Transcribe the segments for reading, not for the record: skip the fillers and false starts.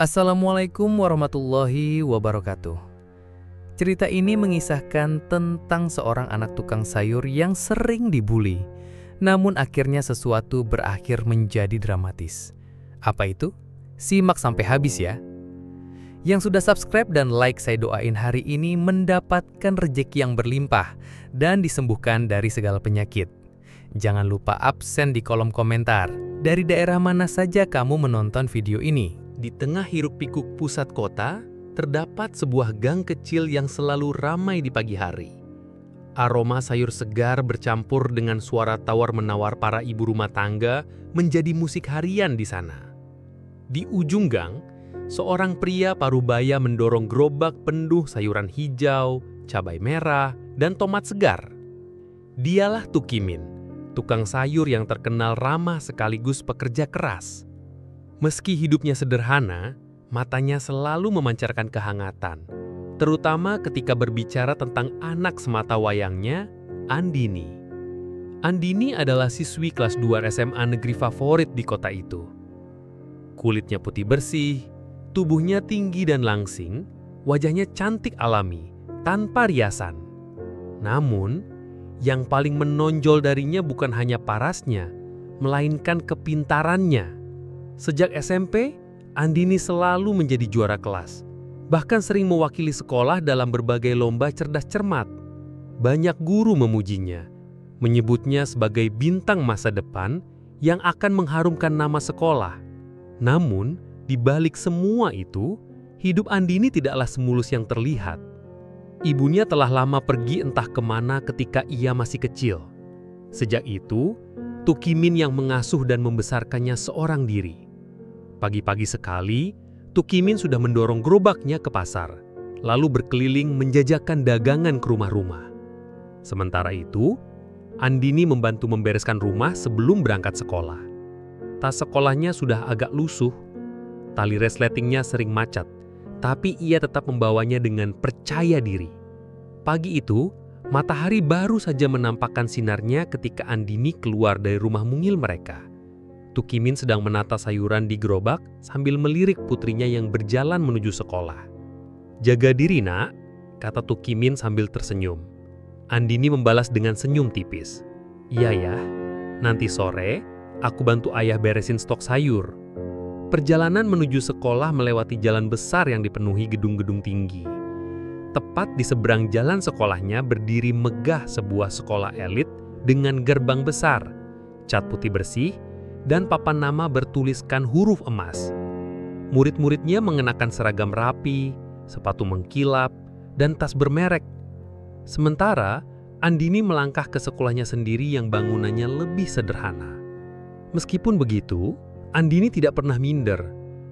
Assalamualaikum warahmatullahi wabarakatuh. Cerita ini mengisahkan tentang seorang anak tukang sayur yang sering dibully, namun akhirnya sesuatu berakhir menjadi dramatis. Apa itu? Simak sampai habis ya. Yang sudah subscribe dan like saya doain hari ini mendapatkan rezeki yang berlimpah dan disembuhkan dari segala penyakit. Jangan lupa absen di kolom komentar. Dari daerah mana saja kamu menonton video ini? Di tengah hiruk-pikuk pusat kota, terdapat sebuah gang kecil yang selalu ramai di pagi hari. Aroma sayur segar bercampur dengan suara tawar-menawar para ibu rumah tangga menjadi musik harian di sana. Di ujung gang, seorang pria parubaya mendorong gerobak penuh sayuran hijau, cabai merah, dan tomat segar. Dialah Tukimin, tukang sayur yang terkenal ramah sekaligus pekerja keras. Meski hidupnya sederhana, matanya selalu memancarkan kehangatan, terutama ketika berbicara tentang anak sematawayangnya, Andini. Andini adalah siswi kelas 2 SMA negeri favorit di kota itu. Kulitnya putih bersih, tubuhnya tinggi dan langsing, wajahnya cantik alami, tanpa riasan. Namun, yang paling menonjol darinya bukan hanya parasnya, melainkan kepintarannya. Sejak SMP, Andini selalu menjadi juara kelas, bahkan sering mewakili sekolah dalam berbagai lomba cerdas cermat. Banyak guru memujinya, menyebutnya sebagai bintang masa depan yang akan mengharumkan nama sekolah. Namun, di balik semua itu, hidup Andini tidaklah semulus yang terlihat. Ibunya telah lama pergi entah kemana ketika ia masih kecil. Sejak itu, Tukimin yang mengasuh dan membesarkannya seorang diri. Pagi-pagi sekali, Tukimin sudah mendorong gerobaknya ke pasar, lalu berkeliling menjajakan dagangan ke rumah-rumah. Sementara itu, Andini membantu membereskan rumah sebelum berangkat sekolah. Tas sekolahnya sudah agak lusuh, tali resletingnya sering macet, tapi ia tetap membawanya dengan percaya diri. Pagi itu, matahari baru saja menampakkan sinarnya ketika Andini keluar dari rumah mungil mereka. Tukimin sedang menata sayuran di gerobak sambil melirik putrinya yang berjalan menuju sekolah. "Jaga diri, nak," kata Tukimin sambil tersenyum. Andini membalas dengan senyum tipis. "Iya ya, nanti sore aku bantu ayah beresin stok sayur." Perjalanan menuju sekolah melewati jalan besar yang dipenuhi gedung-gedung tinggi. Tepat di seberang jalan sekolahnya berdiri megah sebuah sekolah elit dengan gerbang besar, cat putih bersih, dan papan nama bertuliskan huruf emas. Murid-muridnya mengenakan seragam rapi, sepatu mengkilap, dan tas bermerek. Sementara, Andini melangkah ke sekolahnya sendiri yang bangunannya lebih sederhana. Meskipun begitu, Andini tidak pernah minder.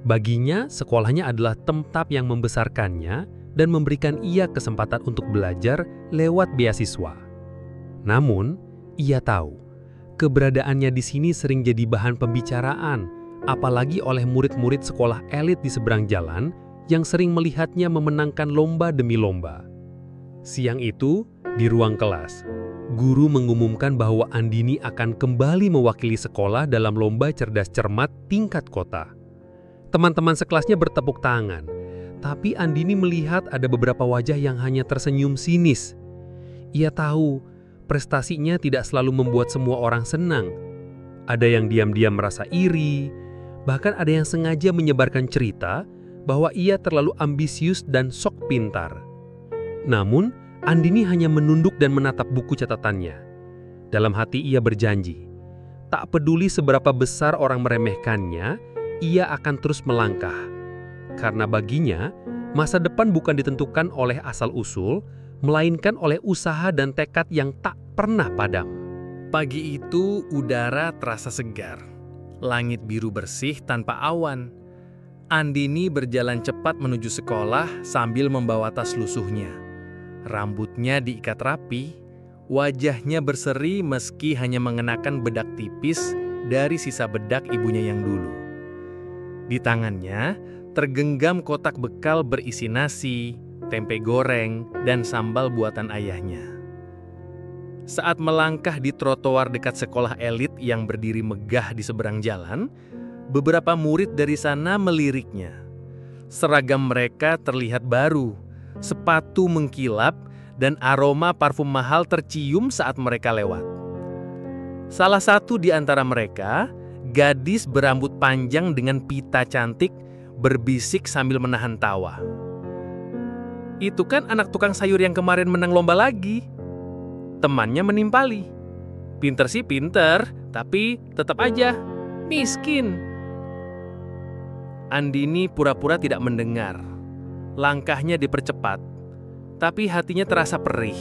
Baginya, sekolahnya adalah tempat yang membesarkannya dan memberikan ia kesempatan untuk belajar lewat beasiswa. Namun, ia tahu, keberadaannya di sini sering jadi bahan pembicaraan, apalagi oleh murid-murid sekolah elit di seberang jalan yang sering melihatnya memenangkan lomba demi lomba. Siang itu, di ruang kelas, guru mengumumkan bahwa Andini akan kembali mewakili sekolah dalam lomba cerdas cermat tingkat kota. Teman-teman sekelasnya bertepuk tangan, tapi Andini melihat ada beberapa wajah yang hanya tersenyum sinis. Ia tahu, prestasinya tidak selalu membuat semua orang senang. Ada yang diam-diam merasa iri, bahkan ada yang sengaja menyebarkan cerita bahwa ia terlalu ambisius dan sok pintar. Namun, Andini hanya menunduk dan menatap buku catatannya. Dalam hati ia berjanji, tak peduli seberapa besar orang meremehkannya, ia akan terus melangkah. Karena baginya, masa depan bukan ditentukan oleh asal-usul, melainkan oleh usaha dan tekad yang tak pernah padam. Pagi itu udara terasa segar. Langit biru bersih tanpa awan. Andini berjalan cepat menuju sekolah sambil membawa tas lusuhnya. Rambutnya diikat rapi, wajahnya berseri meski hanya mengenakan bedak tipis dari sisa bedak ibunya yang dulu. Di tangannya tergenggam kotak bekal berisi nasi, tempe goreng, dan sambal buatan ayahnya. Saat melangkah di trotoar dekat sekolah elit yang berdiri megah di seberang jalan, beberapa murid dari sana meliriknya. Seragam mereka terlihat baru, sepatu mengkilap, dan aroma parfum mahal tercium saat mereka lewat. Salah satu di antara mereka, gadis berambut panjang dengan pita cantik, berbisik sambil menahan tawa. "Itu kan anak tukang sayur yang kemarin menang lomba lagi." Temannya menimpali. "Pinter sih pinter, tapi tetap aja miskin." Andini pura-pura tidak mendengar. Langkahnya dipercepat, tapi hatinya terasa perih.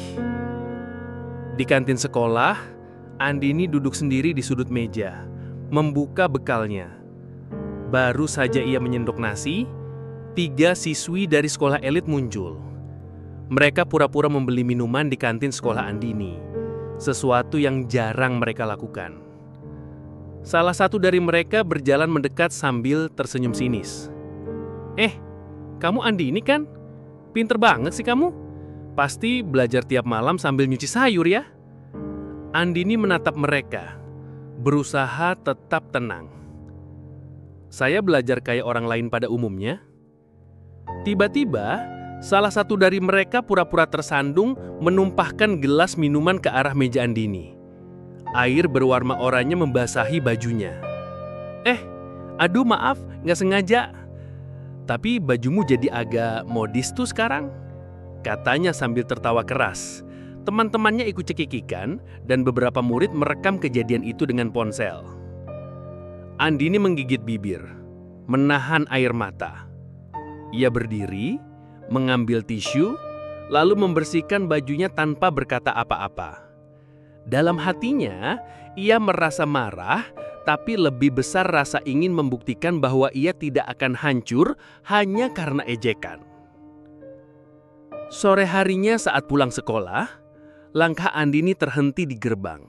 Di kantin sekolah, Andini duduk sendiri di sudut meja, membuka bekalnya. Baru saja ia menyendok nasi, 3 siswi dari sekolah elit muncul. Mereka pura-pura membeli minuman di kantin sekolah Andini, sesuatu yang jarang mereka lakukan. Salah satu dari mereka berjalan mendekat sambil tersenyum sinis. Kamu Andini kan? Pinter banget sih kamu. Pasti belajar tiap malam sambil nyuci sayur ya?" Andini menatap mereka, berusaha tetap tenang. "Saya belajar kayak orang lain pada umumnya." Tiba-tiba, salah satu dari mereka pura-pura tersandung menumpahkan gelas minuman ke arah meja Andini. Air berwarna oranye membasahi bajunya. Aduh maaf, nggak sengaja. Tapi bajumu jadi agak modis tuh sekarang," katanya sambil tertawa keras. Teman-temannya ikut cekikikan dan beberapa murid merekam kejadian itu dengan ponsel. Andini menggigit bibir, menahan air mata. Ia berdiri, mengambil tisu, lalu membersihkan bajunya tanpa berkata apa-apa. Dalam hatinya, ia merasa marah, tapi lebih besar rasa ingin membuktikan bahwa ia tidak akan hancur hanya karena ejekan. Sore harinya saat pulang sekolah, langkah Andini terhenti di gerbang.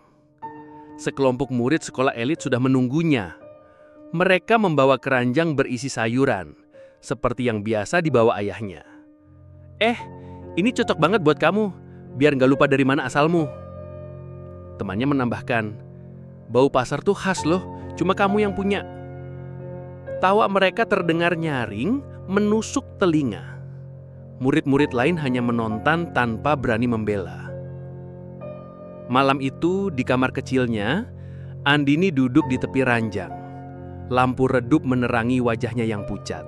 Sekelompok murid sekolah elit sudah menunggunya. Mereka membawa keranjang berisi sayuran, seperti yang biasa dibawa ayahnya. Ini cocok banget buat kamu, biar nggak lupa dari mana asalmu." Temannya menambahkan, "Bau pasar tuh khas loh, cuma kamu yang punya." Tawa mereka terdengar nyaring, menusuk telinga. Murid-murid lain hanya menonton tanpa berani membela. Malam itu, di kamar kecilnya, Andini duduk di tepi ranjang. Lampu redup menerangi wajahnya yang pucat.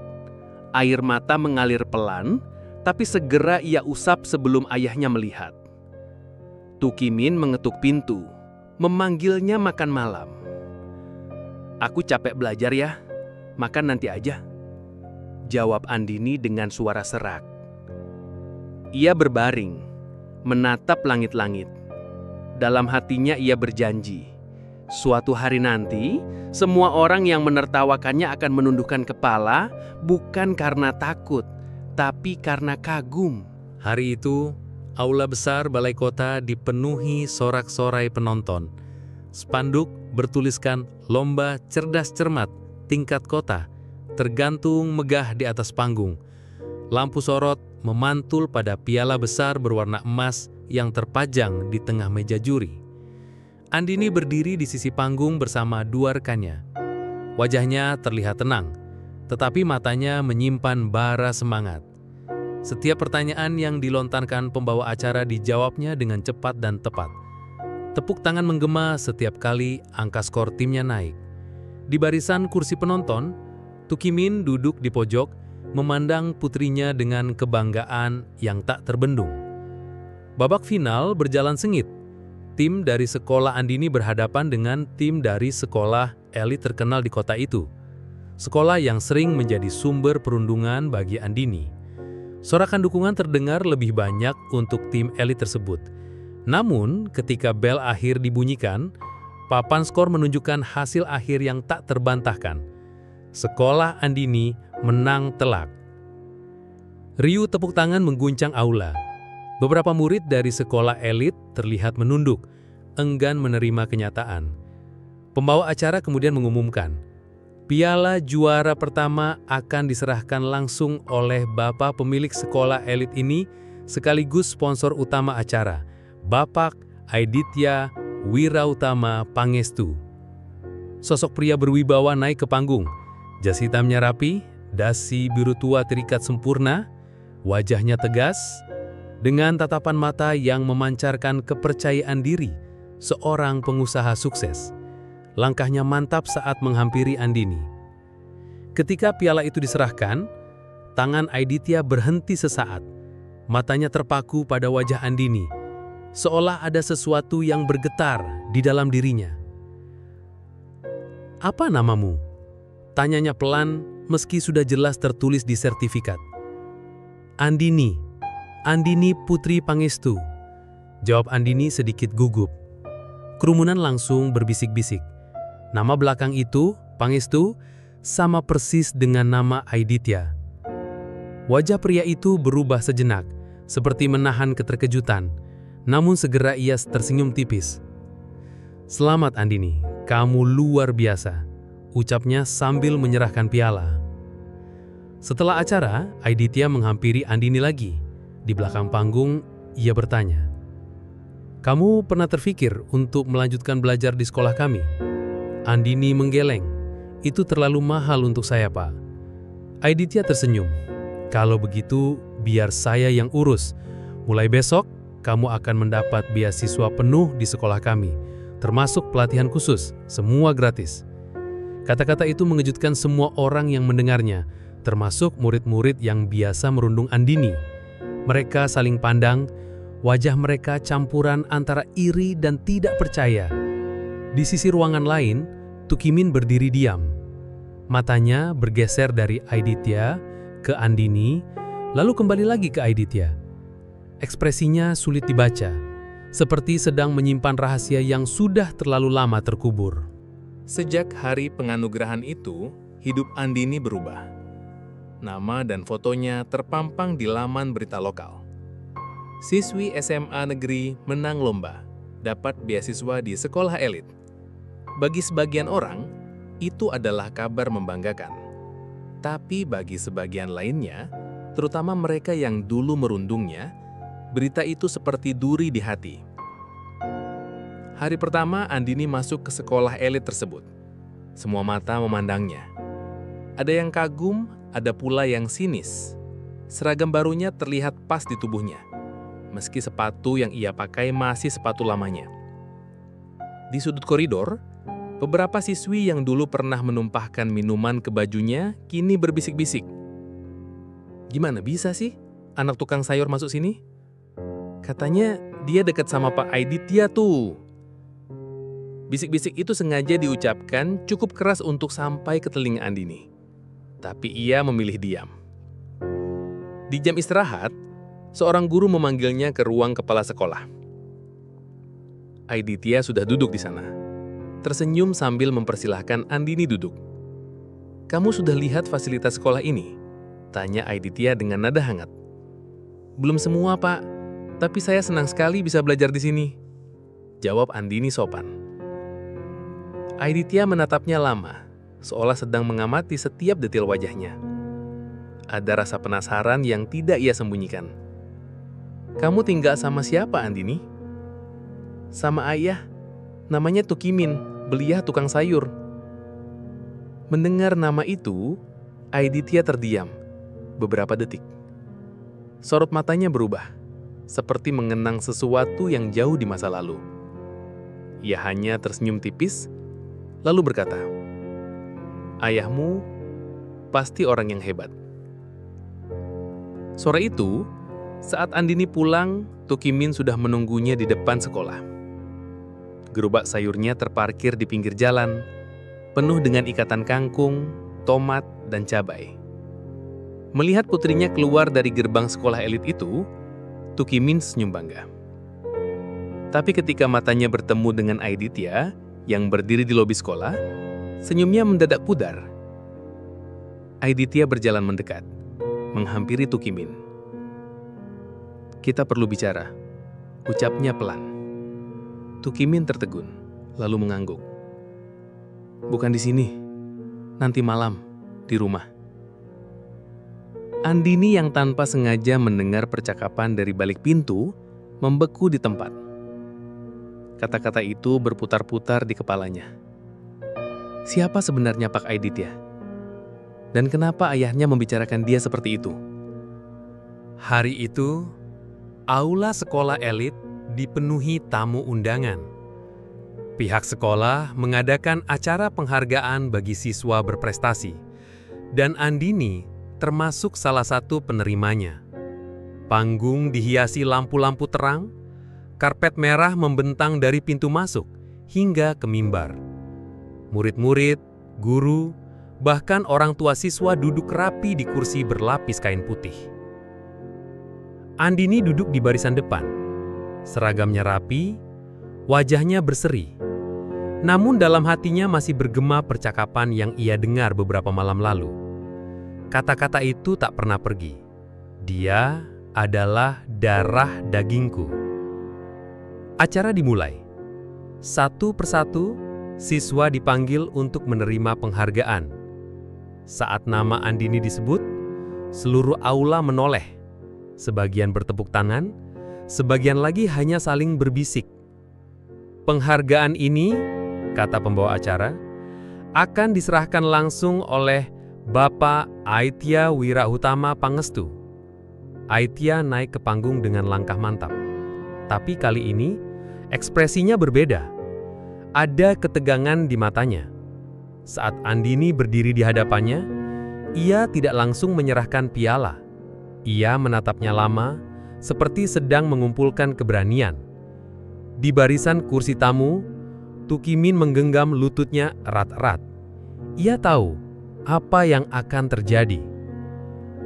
Air mata mengalir pelan, tapi segera ia usap sebelum ayahnya melihat. Tukimin mengetuk pintu, memanggilnya makan malam. "Aku capek belajar ya, makan nanti aja," jawab Andini dengan suara serak. Ia berbaring, menatap langit-langit. Dalam hatinya ia berjanji, suatu hari nanti, semua orang yang menertawakannya akan menundukkan kepala, bukan karena takut, tapi karena kagum. Hari itu, aula besar balai kota dipenuhi sorak-sorai penonton. Spanduk bertuliskan lomba cerdas cermat tingkat kota, tergantung megah di atas panggung. Lampu sorot memantul pada piala besar berwarna emas yang terpajang di tengah meja juri. Andini berdiri di sisi panggung bersama 2 rekannya. Wajahnya terlihat tenang, tetapi matanya menyimpan bara semangat. Setiap pertanyaan yang dilontarkan pembawa acara dijawabnya dengan cepat dan tepat. Tepuk tangan menggema setiap kali angka skor timnya naik. Di barisan kursi penonton, Tukimin duduk di pojok, memandang putrinya dengan kebanggaan yang tak terbendung. Babak final berjalan sengit. Tim dari sekolah Andini berhadapan dengan tim dari sekolah elit terkenal di kota itu. Sekolah yang sering menjadi sumber perundungan bagi Andini. Sorakan dukungan terdengar lebih banyak untuk tim elit tersebut. Namun, ketika bel akhir dibunyikan, papan skor menunjukkan hasil akhir yang tak terbantahkan. Sekolah Andini menang telak. Riuh tepuk tangan mengguncang aula. Beberapa murid dari sekolah elit terlihat menunduk, enggan menerima kenyataan. Pembawa acara kemudian mengumumkan, piala juara pertama akan diserahkan langsung oleh Bapak pemilik sekolah elit ini sekaligus sponsor utama acara, Bapak Aiditya Wirautama Pangestu. Sosok pria berwibawa naik ke panggung. Jas hitamnya rapi, Dasi biru tua terikat sempurna, wajahnya tegas, dengan tatapan mata yang memancarkan kepercayaan diri seorang pengusaha sukses. Langkahnya mantap saat menghampiri Andini. Ketika piala itu diserahkan, tangan Aiditya berhenti sesaat. Matanya terpaku pada wajah Andini, seolah ada sesuatu yang bergetar di dalam dirinya. "Apa namamu?" tanyanya pelan meski sudah jelas tertulis di sertifikat. "Andini, Andini Putri Pangestu," jawab Andini sedikit gugup. Kerumunan langsung berbisik-bisik. Nama belakang itu, Pangestu, sama persis dengan nama Aiditya. Wajah pria itu berubah sejenak, seperti menahan keterkejutan. Namun segera ia tersenyum tipis. "Selamat Andini, kamu luar biasa," ucapnya sambil menyerahkan piala. Setelah acara, Aiditya menghampiri Andini lagi. Di belakang panggung, ia bertanya, "Kamu pernah terfikir untuk melanjutkan belajar di sekolah kami?" Andini menggeleng. "Itu terlalu mahal untuk saya, Pak." Aiditya tersenyum. "Kalau begitu, biar saya yang urus. Mulai besok, kamu akan mendapat beasiswa penuh di sekolah kami, termasuk pelatihan khusus, semua gratis." Kata-kata itu mengejutkan semua orang yang mendengarnya, termasuk murid-murid yang biasa merundung Andini. Mereka saling pandang, wajah mereka campuran antara iri dan tidak percaya. Di sisi ruangan lain, Tukimin berdiri diam. Matanya bergeser dari Aiditya ke Andini, lalu kembali lagi ke Aiditya. Ekspresinya sulit dibaca, seperti sedang menyimpan rahasia yang sudah terlalu lama terkubur. Sejak hari penganugerahan itu, hidup Andini berubah. Nama dan fotonya terpampang di laman berita lokal. Siswi SMA negeri menang lomba, dapat beasiswa di sekolah elit. Bagi sebagian orang, itu adalah kabar membanggakan. Tapi bagi sebagian lainnya, terutama mereka yang dulu merundungnya, berita itu seperti duri di hati. Hari pertama Andini masuk ke sekolah elit tersebut. Semua mata memandangnya. Ada yang kagum, ada pula yang sinis. Seragam barunya terlihat pas di tubuhnya, meski sepatu yang ia pakai masih sepatu lamanya. Di sudut koridor, beberapa siswi yang dulu pernah menumpahkan minuman ke bajunya kini berbisik-bisik. "Gimana bisa sih anak tukang sayur masuk sini? Katanya dia dekat sama Pak Aiditya tuh." Bisik-bisik itu sengaja diucapkan cukup keras untuk sampai ke telinga Andini. Tapi ia memilih diam. Di jam istirahat, seorang guru memanggilnya ke ruang kepala sekolah. Aiditya sudah duduk di sana. Tersenyum sambil mempersilahkan Andini duduk. "Kamu sudah lihat fasilitas sekolah ini?" tanya Aiditya dengan nada hangat. "Belum semua, Pak. Tapi saya senang sekali bisa belajar di sini," jawab Andini sopan. Aiditya menatapnya lama, seolah sedang mengamati setiap detil wajahnya. Ada rasa penasaran yang tidak ia sembunyikan. "Kamu tinggal sama siapa, Andini?" "Sama ayah. Namanya Tukimin, beliau tukang sayur." Mendengar nama itu, Aiditya terdiam beberapa detik. Sorot matanya berubah, seperti mengenang sesuatu yang jauh di masa lalu. Ia hanya tersenyum tipis, lalu berkata, "Ayahmu pasti orang yang hebat." Sore itu, saat Andini pulang, Tukimin sudah menunggunya di depan sekolah. Gerobak sayurnya terparkir di pinggir jalan, penuh dengan ikatan kangkung, tomat, dan cabai. Melihat putrinya keluar dari gerbang sekolah elit itu, Tukimin senyum bangga. Tapi ketika matanya bertemu dengan Aiditya yang berdiri di lobi sekolah, senyumnya mendadak pudar. Aiditya berjalan mendekat, menghampiri Tukimin. "Kita perlu bicara," ucapnya pelan. Tukimin tertegun, lalu mengangguk. "Bukan di sini, nanti malam, di rumah." Andini yang tanpa sengaja mendengar percakapan dari balik pintu, membeku di tempat. Kata-kata itu berputar-putar di kepalanya. Siapa sebenarnya Pak Aiditya? Dan kenapa ayahnya membicarakan dia seperti itu? Hari itu, aula sekolah elit dipenuhi tamu undangan. Pihak sekolah mengadakan acara penghargaan bagi siswa berprestasi, dan Andini termasuk salah satu penerimanya. Panggung dihiasi lampu-lampu terang, karpet merah membentang dari pintu masuk hingga ke mimbar. Murid-murid, guru, bahkan orang tua siswa duduk rapi di kursi berlapis kain putih. Andini duduk di barisan depan. Seragamnya rapi, wajahnya berseri. Namun dalam hatinya masih bergema percakapan yang ia dengar beberapa malam lalu. Kata-kata itu tak pernah pergi. Dia adalah darah dagingku. Acara dimulai. Satu persatu, siswa dipanggil untuk menerima penghargaan. Saat nama Andini disebut, seluruh aula menoleh. Sebagian bertepuk tangan, sebagian lagi hanya saling berbisik. Penghargaan ini, kata pembawa acara, akan diserahkan langsung oleh Bapak Aitya Wirahutama Pangestu. Aitya naik ke panggung dengan langkah mantap. Tapi kali ini, ekspresinya berbeda. Ada ketegangan di matanya. Saat Andini berdiri di hadapannya, ia tidak langsung menyerahkan piala. Ia menatapnya lama, seperti sedang mengumpulkan keberanian. Di barisan kursi tamu, Tukimin menggenggam lututnya erat-erat. Ia tahu apa yang akan terjadi.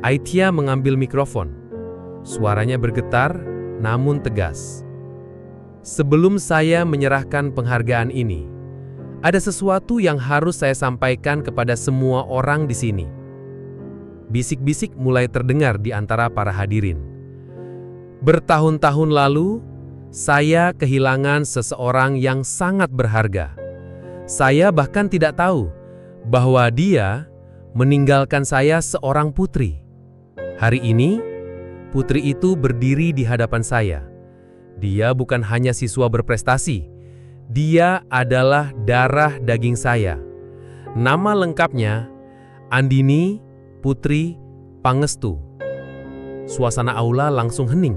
Aitya mengambil mikrofon. Suaranya bergetar, namun tegas. Sebelum saya menyerahkan penghargaan ini, ada sesuatu yang harus saya sampaikan kepada semua orang di sini. Bisik-bisik mulai terdengar di antara para hadirin. Bertahun-tahun lalu, saya kehilangan seseorang yang sangat berharga. Saya bahkan tidak tahu bahwa dia meninggalkan saya seorang putri. Hari ini, putri itu berdiri di hadapan saya. Dia bukan hanya siswa berprestasi. Dia adalah darah daging saya. Nama lengkapnya, Andini Putri Pangestu. Suasana aula langsung hening.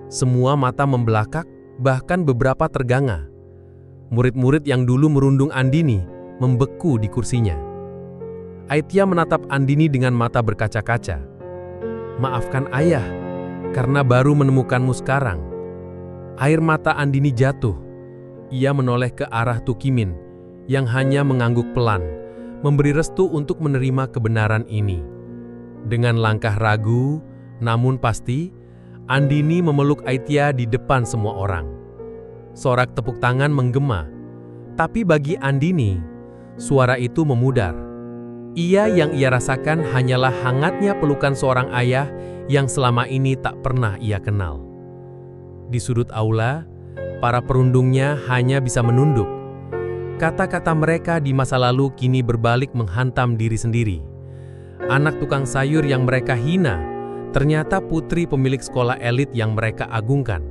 Semua mata membelakak, bahkan beberapa terganga. Murid-murid yang dulu merundung Andini membeku di kursinya. Aitya menatap Andini dengan mata berkaca-kaca. Maafkan ayah, karena baru menemukanmu sekarang. Air mata Andini jatuh. Ia menoleh ke arah Tukimin, yang hanya mengangguk pelan, memberi restu untuk menerima kebenaran ini. Dengan langkah ragu, namun pasti, Andini memeluk Aitya di depan semua orang. Sorak tepuk tangan menggema, tapi bagi Andini, suara itu memudar. Yang ia rasakan hanyalah hangatnya pelukan seorang ayah yang selama ini tak pernah ia kenal. Di sudut aula, para perundungnya hanya bisa menunduk. Kata-kata mereka di masa lalu kini berbalik menghantam diri sendiri. Anak tukang sayur yang mereka hina, ternyata putri pemilik sekolah elit yang mereka agungkan.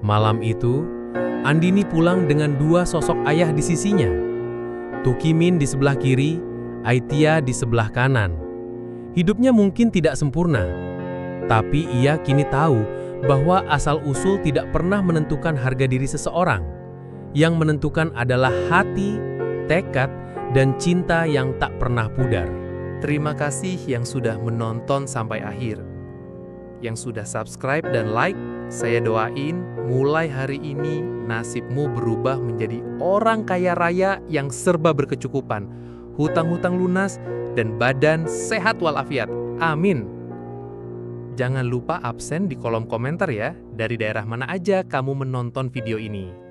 Malam itu, Andini pulang dengan dua sosok ayah di sisinya. Tukimin di sebelah kiri, Aitya di sebelah kanan. Hidupnya mungkin tidak sempurna, tapi ia kini tahu bahwa asal-usul tidak pernah menentukan harga diri seseorang. Yang menentukan adalah hati, tekad, dan cinta yang tak pernah pudar. Terima kasih yang sudah menonton sampai akhir. Yang sudah subscribe dan like, saya doain mulai hari ini nasibmu berubah menjadi orang kaya raya yang serba berkecukupan, hutang-hutang lunas, dan badan sehat walafiat. Amin. Jangan lupa absen di kolom komentar ya, dari daerah mana aja kamu menonton video ini.